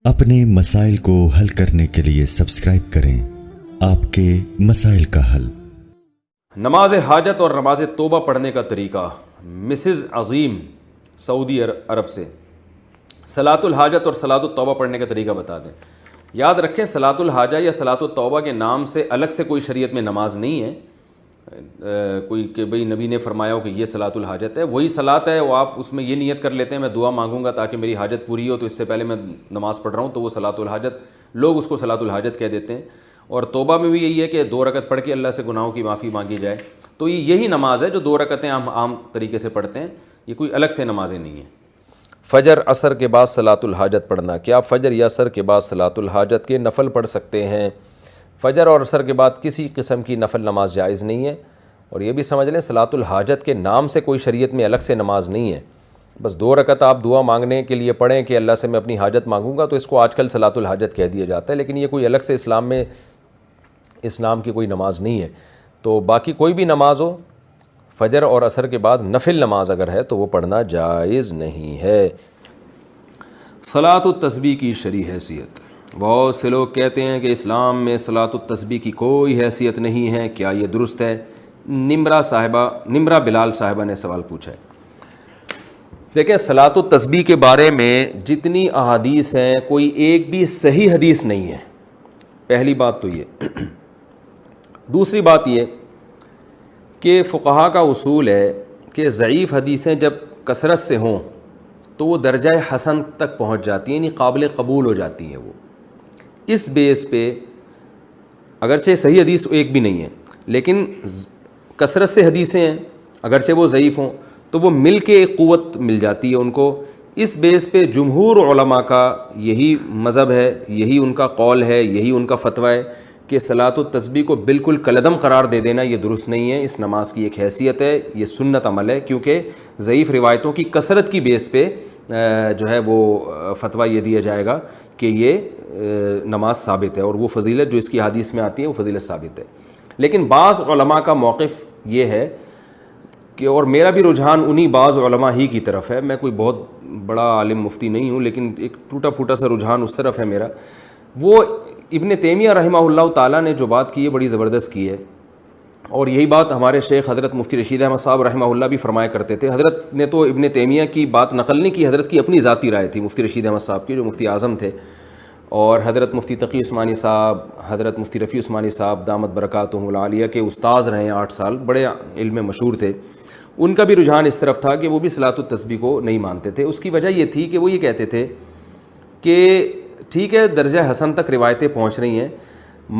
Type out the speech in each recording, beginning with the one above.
اپنے مسائل کو حل کرنے کے لیے سبسکرائب کریں آپ کے مسائل کا حل۔ نماز حاجت اور نماز توبہ پڑھنے کا طریقہ۔ مسز عظیم سعودی عرب سے صلاۃ الحاجت اور صلاۃ التوبہ پڑھنے کا طریقہ بتا دیں۔ یاد رکھیں صلاۃ الحاجہ یا صلاۃ التوبہ کے نام سے الگ سے کوئی شریعت میں نماز نہیں ہے، کوئی کہ بھئی نبی نے فرمایا ہو کہ یہ صلاۃ الحاجت ہے، وہی صلاۃ ہے، وہ آپ اس میں یہ نیت کر لیتے ہیں میں دعا مانگوں گا تاکہ میری حاجت پوری ہو، تو اس سے پہلے میں نماز پڑھ رہا ہوں، تو وہ صلاۃ الحاجت، لوگ اس کو صلاۃ الحاجت کہہ دیتے ہیں۔ اور توبہ میں بھی یہی ہے کہ 2 رکعت پڑھ کے اللہ سے گناہوں کی معافی مانگی جائے، تو یہی نماز ہے جو 2 رکعتیں ہم عام طریقے سے پڑھتے ہیں، یہ کوئی الگ سے نمازیں نہیں ہیں۔ فجر عصر کے بعد صلاۃ الحاجت پڑھنا، کیا فجر یا عصر کے بعد صلاۃ الحاجت کے نفل پڑھ سکتے ہیں؟ فجر اور عصر کے بعد کسی قسم کی نفل نماز جائز نہیں ہے، اور یہ بھی سمجھ لیں صلاۃ الحاجت کے نام سے کوئی شریعت میں الگ سے نماز نہیں ہے۔ بس 2 رکعت آپ دعا مانگنے کے لیے پڑھیں کہ اللہ سے میں اپنی حاجت مانگوں گا، تو اس کو آج کل صلاۃ الحاجت کہہ دیا جاتا ہے، لیکن یہ کوئی الگ سے اسلام کی کوئی نماز نہیں ہے۔ تو باقی کوئی بھی نماز ہو، فجر اور عصر کے بعد نفل نماز اگر ہے تو وہ پڑھنا جائز نہیں ہے۔ صلاۃ التسبیح کی شرعی حیثیت۔ بہت سے لوگ کہتے ہیں کہ اسلام میں صلاۃ التسبیح کی کوئی حیثیت نہیں ہے، کیا یہ درست ہے؟ نمرہ بلال صاحبہ نے سوال پوچھا ہے۔ دیکھیں صلاۃ التسبیح کے بارے میں جتنی احادیث ہیں کوئی ایک بھی صحیح حدیث نہیں ہے، پہلی بات تو یہ۔ دوسری بات یہ کہ فقہا کا اصول ہے کہ ضعیف حدیثیں جب کثرت سے ہوں تو وہ درجہ حسن تک پہنچ جاتی ہیں، یعنی قابل قبول ہو جاتی ہیں۔ وہ اس بیس پہ اگرچہ صحیح حدیث ایک بھی نہیں ہے، لیکن کثرت سے حدیثیں ہیں، اگرچہ وہ ضعیف ہوں تو وہ مل کے ایک قوت مل جاتی ہے ان کو۔ اس بیس پہ جمہور علماء کا یہی مذہب ہے، یہی ان کا قول ہے، یہی ان کا فتویٰ ہے کہ صلاۃ التسبیح کو بالکل کالعدم قرار دے دینا یہ درست نہیں ہے۔ اس نماز کی ایک حیثیت ہے، یہ سنت عمل ہے، کیونکہ ضعیف روایتوں کی کثرت کی بیس پہ جو ہے وہ فتویٰ یہ دیا جائے گا کہ یہ نماز ثابت ہے، اور وہ فضیلت جو اس کی حدیث میں آتی ہے وہ فضیلت ثابت ہے۔ لیکن بعض علماء کا موقف یہ ہے کہ، اور میرا بھی رجحان انہی بعض علماء ہی کی طرف ہے، میں کوئی بہت بڑا عالم مفتی نہیں ہوں، لیکن ایک ٹوٹا پھوٹا سا رجحان اس طرف ہے میرا۔ وہ ابن تیمیہ رحمہ اللہ تعالیٰ نے جو بات کی ہے بڑی زبردست کی ہے، اور یہی بات ہمارے شیخ حضرت مفتی رشید احمد صاحب رحمہ اللہ بھی فرمایا کرتے تھے۔ حضرت نے تو ابن تیمیہ کی بات نقل نہیں کی، حضرت کی اپنی ذاتی رائے تھی مفتی رشید احمد صاحب کی جو مفتی اعظم تھے، اور حضرت مفتی تقی عثمانی صاحب، حضرت مفتی رفیع عثمانی صاحب دامت برکاتہم العالیہ کے استاذ رہے ہیں 8 سال، بڑے علم میں مشہور تھے۔ ان کا بھی رجحان اس طرف تھا کہ وہ بھی صلاۃ التسبیح کو نہیں مانتے تھے۔ اس کی وجہ یہ تھی کہ وہ یہ کہتے تھے کہ ٹھیک ہے درجہ حسن تک روایتیں پہنچ رہی ہیں،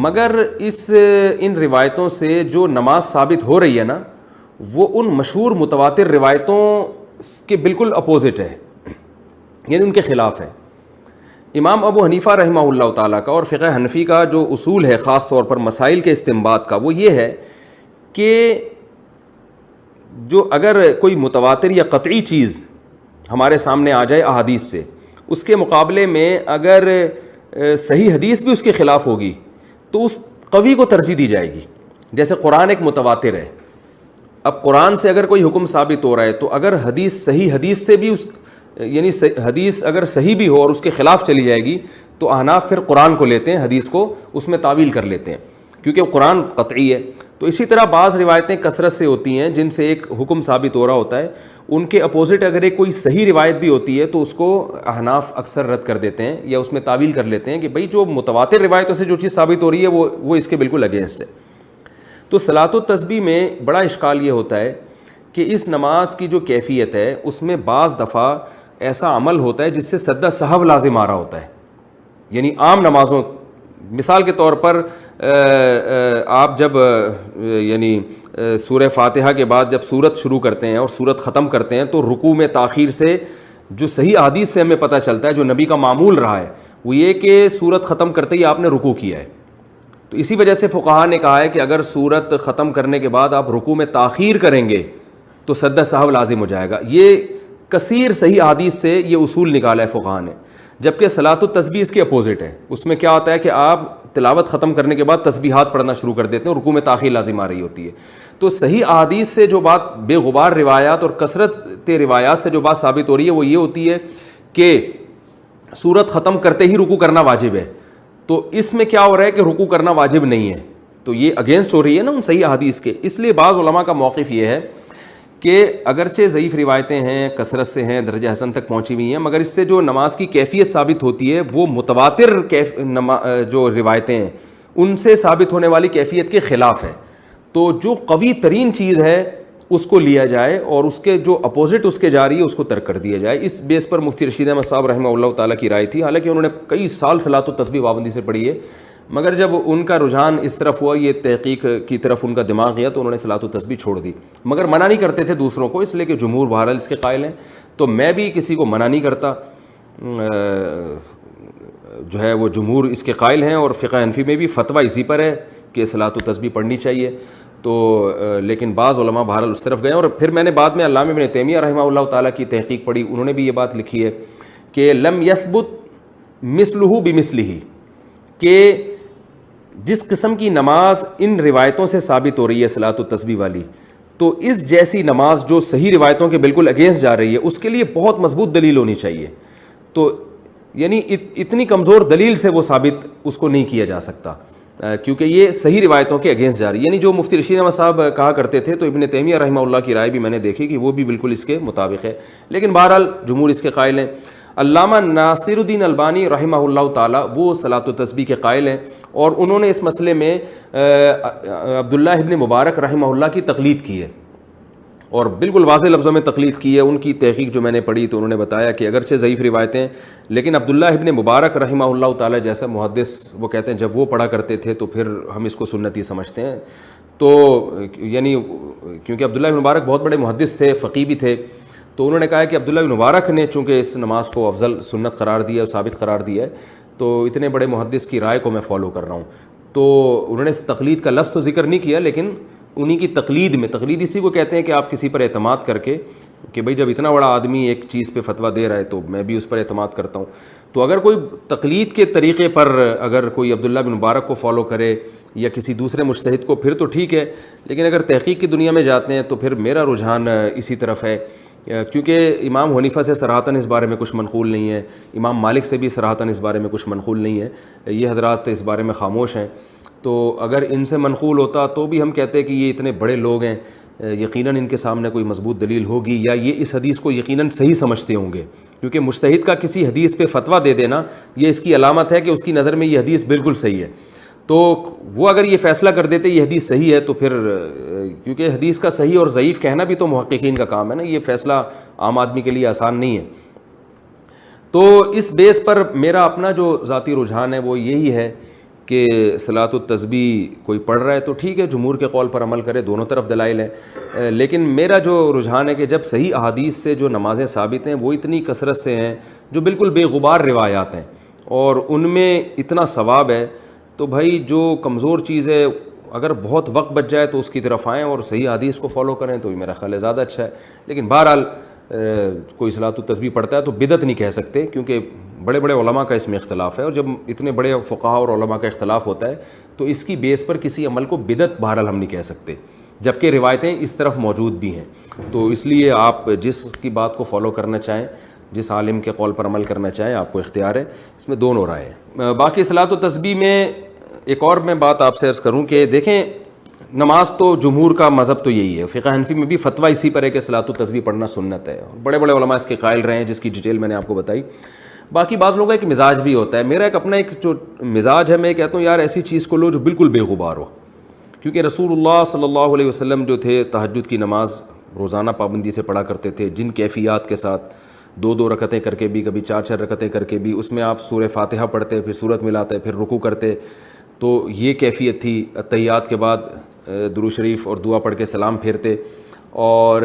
مگر ان روایتوں سے جو نماز ثابت ہو رہی ہے نا وہ ان مشہور متواتر روایتوں کے بالکل اپوزٹ ہے، یعنی ان کے خلاف ہے۔ امام ابو حنیفہ رحمہ اللہ تعالیٰ کا اور فقہ حنفی کا جو اصول ہے خاص طور پر مسائل کے استنباط کا، وہ یہ ہے کہ جو اگر کوئی متواتر یا قطعی چیز ہمارے سامنے آ جائے احادیث سے، اس کے مقابلے میں اگر صحیح حدیث بھی اس کے خلاف ہوگی تو اس قوی کو ترجیح دی جائے گی۔ جیسے قرآن ایک متواتر ہے، اب قرآن سے اگر کوئی حکم ثابت ہو رہا ہے تو اگر صحیح حدیث سے بھی یعنی حدیث اگر صحیح بھی ہو اور اس کے خلاف چلی جائے گی تو احناف پھر قرآن کو لیتے ہیں، حدیث کو اس میں تعویل کر لیتے ہیں، کیونکہ قرآن قطعی ہے۔ تو اسی طرح بعض روایتیں کثرت سے ہوتی ہیں جن سے ایک حکم ثابت ہو رہا ہوتا ہے، ان کے اپوزٹ اگر ایک کوئی صحیح روایت بھی ہوتی ہے تو اس کو احناف اکثر رد کر دیتے ہیں یا اس میں تعویل کر لیتے ہیں کہ بھئی جو متواتر روایتوں سے جو چیز ثابت ہو رہی ہے وہ اس کے بالکل اگینسٹ ہے۔ تو صلاۃ التسبیح میں بڑا اشکال یہ ہوتا ہے کہ اس نماز کی جو کیفیت ہے اس میں بعض دفعہ ایسا عمل ہوتا ہے جس سے سجدہ سہو لازم آ رہا ہوتا ہے، یعنی عام نمازوں، مثال کے طور پر آپ جب یعنی سورہ فاتحہ کے بعد جب سورت شروع کرتے ہیں اور سورت ختم کرتے ہیں تو رکوع میں تاخیر سے جو صحیح حدیث سے ہمیں پتہ چلتا ہے، جو نبی کا معمول رہا ہے، وہ یہ کہ سورت ختم کرتے ہی آپ نے رکوع کیا ہے۔ تو اسی وجہ سے فقہا نے کہا ہے کہ اگر سورت ختم کرنے کے بعد آپ رکوع میں تاخیر کریں گے تو سجدہ سہو لازم ہو جائے گا۔ یہ کثیر صحیح حدیث سے یہ اصول نکالا ہے فقہا نے، جبکہ صلاۃ التسبیح اس کے اپوزٹ ہے۔ اس میں کیا ہوتا ہے کہ آپ تلاوت ختم کرنے کے بعد تسبیحات پڑھنا شروع کر دیتے ہیں اور رکوع میں تاخیر لازم آ رہی ہوتی ہے۔ تو صحیح احادیث سے جو بات بے غبار روایات اور کثرت روایات سے جو بات ثابت ہو رہی ہے وہ یہ ہوتی ہے کہ سورت ختم کرتے ہی رکوع کرنا واجب ہے، تو اس میں کیا ہو رہا ہے کہ رکوع کرنا واجب نہیں ہے، تو یہ اگینسٹ ہو رہی ہے نا ان صحیح احادیث کے. اس لیے بعض علماء کا موقف یہ ہے کہ اگرچہ ضعیف روایتیں ہیں، کثرت سے ہیں، درجہ حسن تک پہنچی ہوئی ہیں، مگر اس سے جو نماز کی کیفیت ثابت ہوتی ہے وہ متواتر جو روایتیں ہیں ان سے ثابت ہونے والی کیفیت کے خلاف ہے. تو جو قوی ترین چیز ہے اس کو لیا جائے اور اس کے جو اپوزٹ اس کے جا رہی ہے اس کو ترک کر دیا جائے. اس بیس پر مفتی رشید احمد صاحب رحمہ اللہ تعالیٰ کی رائے تھی، حالانکہ انہوں نے کئی سال صلاۃ و تسبیح پابندی سے پڑھی ہے، مگر جب ان کا رجحان اس طرف ہوا، یہ تحقیق کی طرف ان کا دماغ گیا، تو انہوں نے صلاۃ و تسبیح چھوڑ دی، مگر منع نہیں کرتے تھے دوسروں کو، اس لیے کہ جمہور بہرحال اس کے قائل ہیں. تو میں بھی کسی کو منع نہیں کرتا، جو ہے وہ جمہور اس کے قائل ہیں، اور فقہ حنفی میں بھی فتویٰ اسی پر ہے کہ صلاۃ و تسبیح پڑھنی چاہیے. تو لیکن بعض علماء بہرحال اس طرف گئے. اور پھر میں نے بعد میں علامہ ابن تیمیہ رحمہ اللہ تعالیٰ کی تحقیق پڑھی، انہوں نے بھی یہ بات لکھی ہے کہ لم یثبت مثلہ بمثلہ، کہ جس قسم کی نماز ان روایتوں سے ثابت ہو رہی ہے صلاۃ و تسبیح والی، تو اس جیسی نماز جو صحیح روایتوں کے بالکل اگینسٹ جا رہی ہے اس کے لیے بہت مضبوط دلیل ہونی چاہیے. تو یعنی اتنی کمزور دلیل سے وہ ثابت اس کو نہیں کیا جا سکتا، کیونکہ یہ صحیح روایتوں کے اگینسٹ جا رہی ہے. یعنی جو مفتی رشید احمد صاحب کہا کرتے تھے، تو ابن تیمیہ رحمہ اللہ کی رائے بھی میں نے دیکھی کہ وہ بھی بالکل اس کے مطابق ہے، لیکن بہرحال جمہور اس کے قائل ہیں. علامہ ناصر الدین البانی رحمہ اللہ تعالیٰ وہ صلاۃ و تسبیح کے قائل ہیں، اور انہوں نے اس مسئلے میں عبداللہ ابن مبارک رحمہ اللہ کی تقلید کی ہے، اور بالکل واضح لفظوں میں تقلید کی ہے. ان کی تحقیق جو میں نے پڑھی تو انہوں نے بتایا کہ اگرچہ ضعیف روایتیں، لیکن عبداللہ ابن مبارک رحمہ اللہ تعالیٰ جیسا محدث، وہ کہتے ہیں جب وہ پڑھا کرتے تھے تو پھر ہم اس کو سنتی سمجھتے ہیں. تو یعنی کیونکہ عبداللہ ابن مبارک بہت بڑے محدث تھے، فقیہ بھی تھے، تو انہوں نے کہا کہ عبداللہ ابن مبارک نے چونکہ اس نماز کو افضل سنت قرار دیا اور ثابت قرار دیا ہے، تو اتنے بڑے محدث کی رائے کو میں فالو کر رہا ہوں. تو انہوں نے اس تقلید کا لفظ تو ذکر نہیں کیا، لیکن انہی کی تقلید میں، تقلید اسی کو کہتے ہیں کہ آپ کسی پر اعتماد کر کے کہ بھئی جب اتنا بڑا آدمی ایک چیز پہ فتویٰ دے رہا ہے تو میں بھی اس پر اعتماد کرتا ہوں. تو اگر کوئی تقلید کے طریقے پر اگر کوئی عبداللہ بن مبارک کو فالو کرے یا کسی دوسرے مجتہد کو، پھر تو ٹھیک ہے، لیکن اگر تحقیق کی دنیا میں جاتے ہیں تو پھر میرا رجحان اسی طرف ہے، کیونکہ امام حنیفہ سے صراحتاً اس بارے میں کچھ منقول نہیں ہے، امام مالک سے بھی صراحتاً اس بارے میں کچھ منقول نہیں ہے، یہ حضرات اس بارے میں خاموش ہیں. تو اگر ان سے منقول ہوتا تو بھی ہم کہتے کہ یہ اتنے بڑے لوگ ہیں، یقیناً ان کے سامنے کوئی مضبوط دلیل ہوگی، یا یہ اس حدیث کو یقیناً صحیح سمجھتے ہوں گے، کیونکہ مجتہد کا کسی حدیث پہ فتویٰ دے دینا یہ اس کی علامت ہے کہ اس کی نظر میں یہ حدیث بالکل صحیح ہے. تو وہ اگر یہ فیصلہ کر دیتے یہ حدیث صحیح ہے، تو پھر کیونکہ حدیث کا صحیح اور ضعیف کہنا بھی تو محققین کا کام ہے نا، یہ فیصلہ عام آدمی کے لیے آسان نہیں ہے. تو اس بیس پر میرا اپنا جو ذاتی رجحان ہے وہ یہی ہے کہ صلاۃ التسبیح کوئی پڑھ رہا ہے تو ٹھیک ہے، جمہور کے قول پر عمل کرے، دونوں طرف دلائل ہیں، لیکن میرا جو رجحان ہے کہ جب صحیح احادیث سے جو نمازیں ثابت ہیں وہ اتنی کثرت سے ہیں، جو بالکل بے غبار روایات ہیں، اور ان میں اتنا ثواب ہے، تو بھائی جو کمزور چیز ہے اگر بہت وقت بچ جائے تو اس کی طرف آئیں اور صحیح حدیث کو فالو کریں، تو یہ میرا خیال ہے زیادہ اچھا ہے. لیکن بہرحال کوئی صلاۃ التسبیح پڑھتا ہے تو بدعت نہیں کہہ سکتے، کیونکہ بڑے بڑے علماء کا اس میں اختلاف ہے، اور جب اتنے بڑے فقہاء اور علماء کا اختلاف ہوتا ہے تو اس کی بیس پر کسی عمل کو بدعت بہرحال ہم نہیں کہہ سکتے، جبکہ روایتیں اس طرف موجود بھی ہیں. تو اس لیے آپ جس کی بات کو فالو کرنا چاہیں، جس عالم کے قول پر عمل کرنا چاہیں، آپ کو اختیار ہے. اس میں دونوں رائے ہیں. باقی صلاۃ التسبیح میں ایک اور میں بات آپ سے عرض کروں کہ دیکھیں، نماز تو جمہور کا مذہب تو یہی ہے، فقہ حنفی میں بھی فتویٰ اسی پر ہے کہ صلاۃ التسبیح پڑھنا سنت ہے، بڑے بڑے علماء اس کے قائل رہے ہیں، جس کی ڈیٹیل میں نے آپ کو بتائی. باقی بعض لوگوں کا ایک مزاج بھی ہوتا ہے، میرا ایک اپنا ایک جو مزاج ہے، میں کہتا ہوں یار ایسی چیز کو لو جو بالکل بے غبار ہو، کیونکہ رسول اللہ صلی اللہ علیہ وسلم جو تھے تہجد کی نماز روزانہ پابندی سے پڑھا کرتے تھے، جن کیفیات کے ساتھ، 2 رکعتیں کر کے بھی، کبھی 4 رکعتیں کر کے بھی، اس میں آپ سورہ فاتحہ پڑھتے، پھر سورت ملاتے، پھر رکوع کرتے. تو یہ کیفیت تھی. تحیات کے بعد درود شریف اور دعا پڑھ کے سلام پھیرتے. اور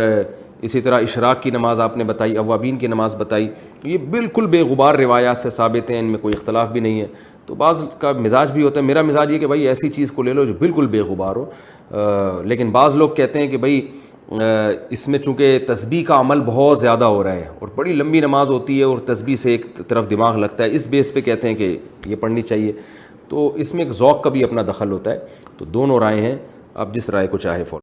اسی طرح اشراق کی نماز آپ نے بتائی، اوابین کی نماز بتائی، یہ بالکل بے غبار روایات سے ثابت ہیں، ان میں کوئی اختلاف بھی نہیں ہے. تو بعض کا مزاج بھی ہوتا ہے، میرا مزاج یہ کہ بھائی ایسی چیز کو لے لو جو بالکل بے غبار ہو. لیکن بعض لوگ کہتے ہیں کہ بھائی اس میں چونکہ تسبیح کا عمل بہت زیادہ ہو رہا ہے اور بڑی لمبی نماز ہوتی ہے اور تسبیح سے ایک طرف دماغ لگتا ہے، اس بیس پہ کہتے ہیں کہ یہ پڑھنی چاہیے. تو اس میں ایک ذوق کا بھی اپنا دخل ہوتا ہے. تو دونوں رائے ہیں، آپ جس رائے کو چاہے فالو